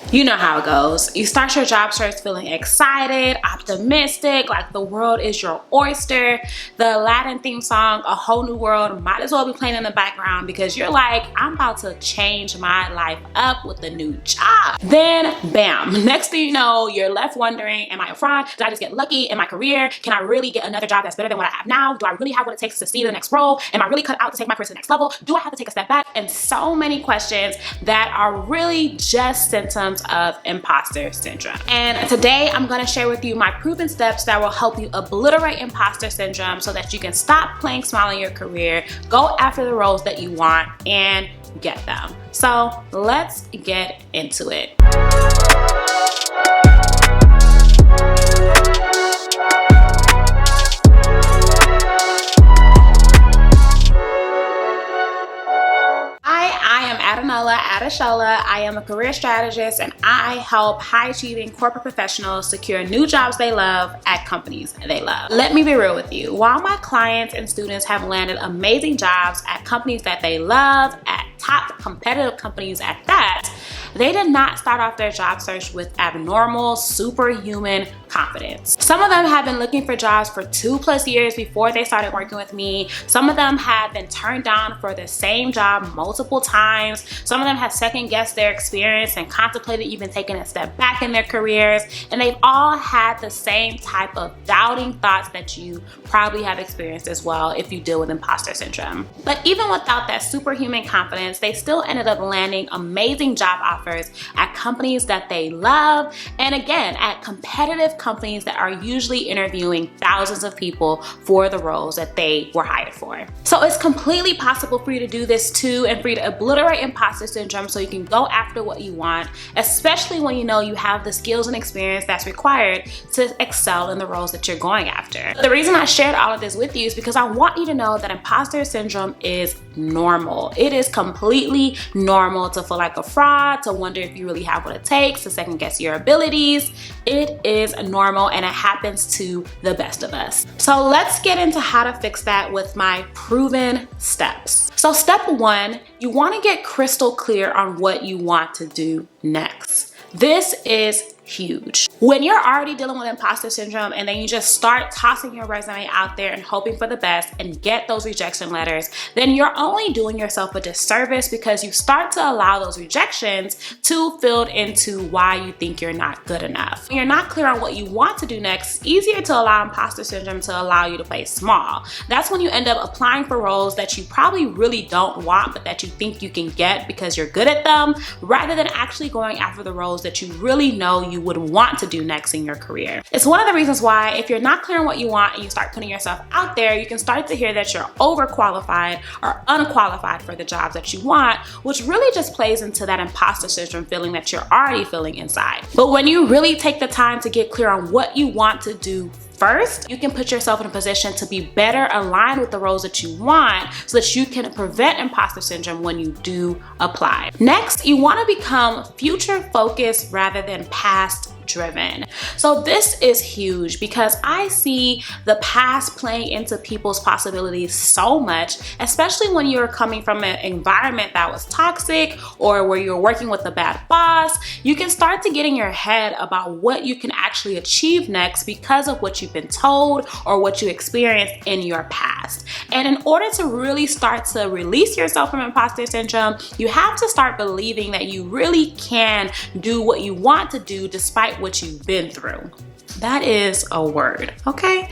You know how it goes. You start your job search feeling excited, optimistic, like the world is your oyster. The Aladdin theme song, A Whole New World, might as well be playing in the background because you're like, I'm about to change my life up with a new job. Then bam, next thing you know, you're left wondering, am I a fraud? Did I just get lucky in my career? Can I really get another job that's better than what I have now? Do I really have what it takes to succeed in the next role? Am I really cut out to take my career to the next level? Do I have to take a step back? And so many questions that are really just symptoms of imposter syndrome. And today I'm going to share with you my proven steps that will help you obliterate imposter syndrome so that you can stop playing small in your career, go after the roles that you want, and get them. So let's get into it. Adeshola. I am a career strategist and I help high-achieving corporate professionals secure new jobs they love at companies they love. Let me be real with you. While my clients and students have landed amazing jobs at companies that they love, at top competitive companies at that, they did not start off their job search with abnormal, superhuman confidence. Some of them have been looking for jobs for 2+ years before they started working with me. Some of them have been turned down for the same job multiple times. Some of them have second-guessed their experience and contemplated even taking a step back in their careers. And they've all had the same type of doubting thoughts that you probably have experienced as well if you deal with imposter syndrome. But even without that superhuman confidence, they still ended up landing amazing job offers at companies that they love, and again, at competitive companies that are usually interviewing thousands of people for the roles that they were hired for. So it's completely possible for you to do this too, and for you to obliterate imposter syndrome so you can go after what you want, especially when you know you have the skills and experience that's required to excel in the roles that you're going after. The reason I shared all of this with you is because I want you to know that imposter syndrome is normal. It is completely normal to feel like a fraud, to wonder if you really have what it takes, to second guess your abilities. It is normal and it happens to the best of us. So let's get into how to fix that with my proven steps. So step 1, you want to get crystal clear on what you want to do next. This is huge. When you're already dealing with imposter syndrome and then you just start tossing your resume out there and hoping for the best and get those rejection letters, then you're only doing yourself a disservice because you start to allow those rejections to build into why you think you're not good enough. When you're not clear on what you want to do next, it's easier to allow imposter syndrome to allow you to play small. That's when you end up applying for roles that you probably really don't want but that you think you can get because you're good at them, rather than actually going after the roles that you really know you would want to do next in your career. It's one of the reasons why if you're not clear on what you want and you start putting yourself out there, you can start to hear that you're overqualified or unqualified for the jobs that you want, which really just plays into that imposter syndrome feeling that you're already feeling inside. But when you really take the time to get clear on what you want to do first, you can put yourself in a position to be better aligned with the roles that you want so that you can prevent imposter syndrome when you do apply. Next, you want to become future focused rather than past driven. So this is huge because I see the past playing into people's possibilities so much, especially when you're coming from an environment that was toxic or where you're working with a bad boss. You can start to get in your head about what you can actually achieve next because of what you've been told or what you experienced in your past. And in order to really start to release yourself from imposter syndrome, you have to start believing that you really can do what you want to do despite what you've been through. That is a word, okay?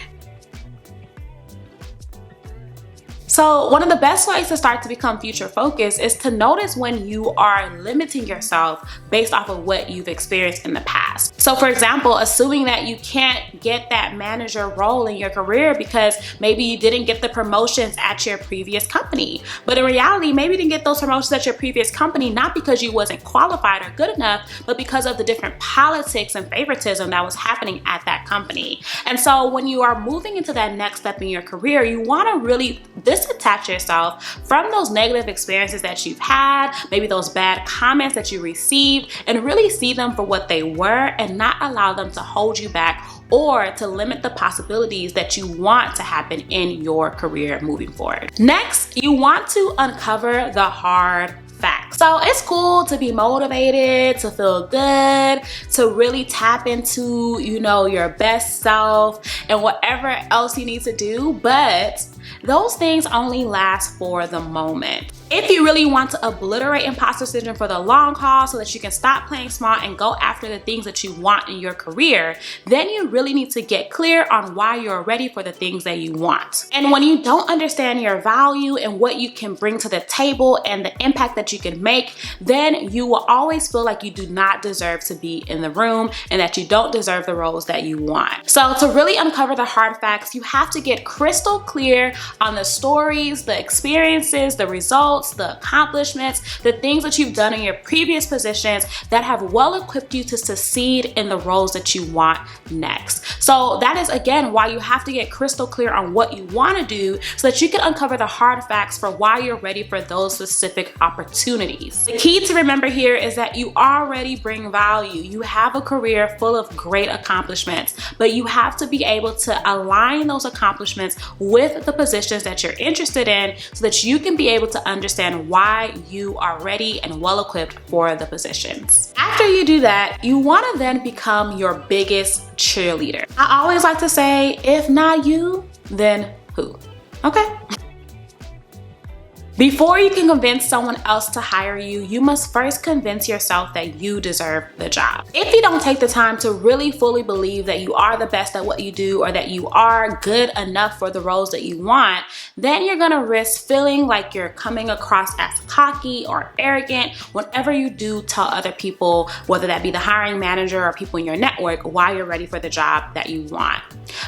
So one of the best ways to start to become future focused is to notice when you are limiting yourself based off of what you've experienced in the past. So for example, assuming that you can't get that manager role in your career because maybe you didn't get the promotions at your previous company. But in reality, maybe you didn't get those promotions at your previous company not because you wasn't qualified or good enough, but because of the different politics and favoritism that was happening at that company. And so when you are moving into that next step in your career, you want to really detach yourself from those negative experiences that you've had, maybe those bad comments that you received, and really see them for what they were and not allow them to hold you back or to limit the possibilities that you want to happen in your career moving forward. Next, you want to uncover the hard facts. So it's cool to be motivated, to feel good, to really tap into, you know, your best self and whatever else you need to do, but those things only last for the moment. If you really want to obliterate imposter syndrome for the long haul so that you can stop playing small and go after the things that you want in your career, then you really need to get clear on why you're ready for the things that you want. And when you don't understand your value and what you can bring to the table and the impact that you can make, then you will always feel like you do not deserve to be in the room and that you don't deserve the roles that you want. So to really uncover the hard facts, you have to get crystal clear on the stories, the experiences, the results, the accomplishments, the things that you've done in your previous positions that have well equipped you to succeed in the roles that you want next. So that is again why you have to get crystal clear on what you want to do so that you can uncover the hard facts for why you're ready for those specific opportunities. The key to remember here is that you already bring value. You have a career full of great accomplishments, but you have to be able to align those accomplishments with the positions that you're interested in so that you can be able to understand why you are ready and well equipped for the positions. After you do that, you want to then become your biggest cheerleader. I always like to say, if not you, then who? Okay? Before you can convince someone else to hire you, you must first convince yourself that you deserve the job. If you don't take the time to really fully believe that you are the best at what you do or that you are good enough for the roles that you want, then you're gonna risk feeling like you're coming across as cocky or arrogant whenever you do tell other people, whether that be the hiring manager or people in your network, why you're ready for the job that you want.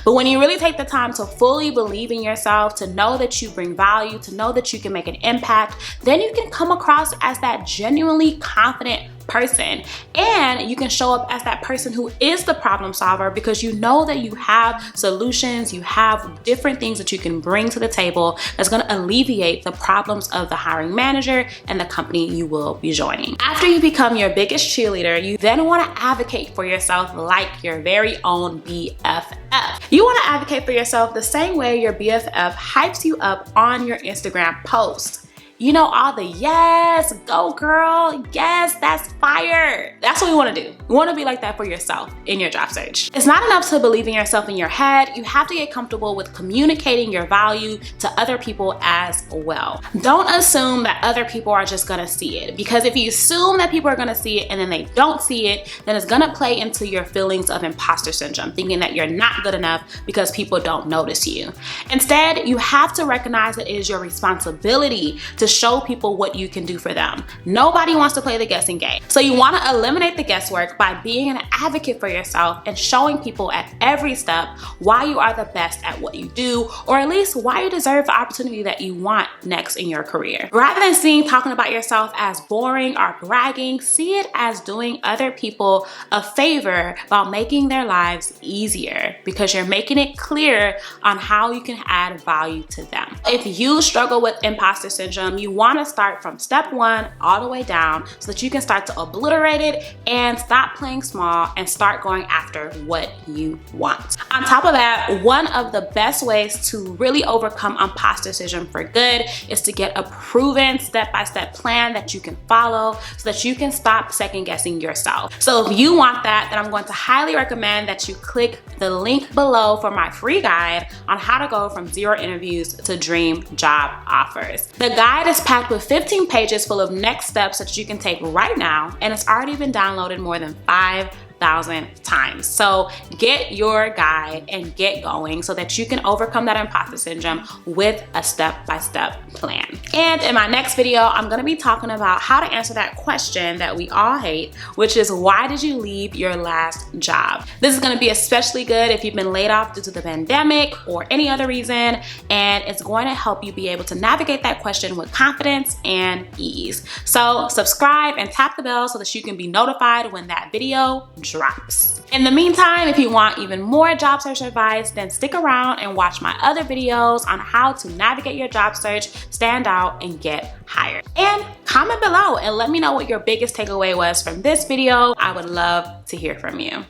But when you really take the time to fully believe in yourself, to know that you bring value, to know that you can make an impact, then you can come across as that genuinely confident person, and you can show up as that person who is the problem solver because you know that you have solutions, you have different things that you can bring to the table that's going to alleviate the problems of the hiring manager and the company you will be joining. After you become your biggest cheerleader, you then want to advocate for yourself like your very own BFF. You want to advocate for yourself the same way your BFF hypes you up on your Instagram post. You know, all the yes, go girl, yes, that's fire. That's what we want to do. You want to be like that for yourself in your job search. It's not enough to believe in yourself in your head. You have to get comfortable with communicating your value to other people as well. Don't assume that other people are just going to see it, because if you assume that people are going to see it and then they don't see it, then it's going to play into your feelings of imposter syndrome, thinking that you're not good enough because people don't notice you. Instead, you have to recognize that it is your responsibility to show people what you can do for them. Nobody wants to play the guessing game. So you want to eliminate the guesswork by being an advocate for yourself and showing people at every step why you are the best at what you do, or at least why you deserve the opportunity that you want next in your career. Rather than seeing talking about yourself as boring or bragging, see it as doing other people a favor while making their lives easier, because you're making it clear on how you can add value to them. If you struggle with imposter syndrome, you want to start from step 1 all the way down so that you can start to obliterate it and stop playing small and start going after what you want. On top of that, one of the best ways to really overcome imposter syndrome for good is to get a proven step-by-step plan that you can follow so that you can stop second guessing yourself. So if you want that, then I'm going to highly recommend that you click the link below for my free guide on how to go from 0 interviews to dream job offers. The guide is packed with 15 pages full of next steps that you can take right now, and it's already been downloaded more than 5,000 times. So get your guide and get going so that you can overcome that imposter syndrome with a step-by-step plan. And in my next video, I'm going to be talking about how to answer that question that we all hate, which is, why did you leave your last job? This is going to be especially good if you've been laid off due to the pandemic or any other reason, and it's going to help you be able to navigate that question with confidence and ease. So subscribe and tap the bell so that you can be notified when that video drops. In the meantime, if you want even more job search advice, then stick around and watch my other videos on how to navigate your job search, stand out, and get hired. And comment below and let me know what your biggest takeaway was from this video. I would love to hear from you.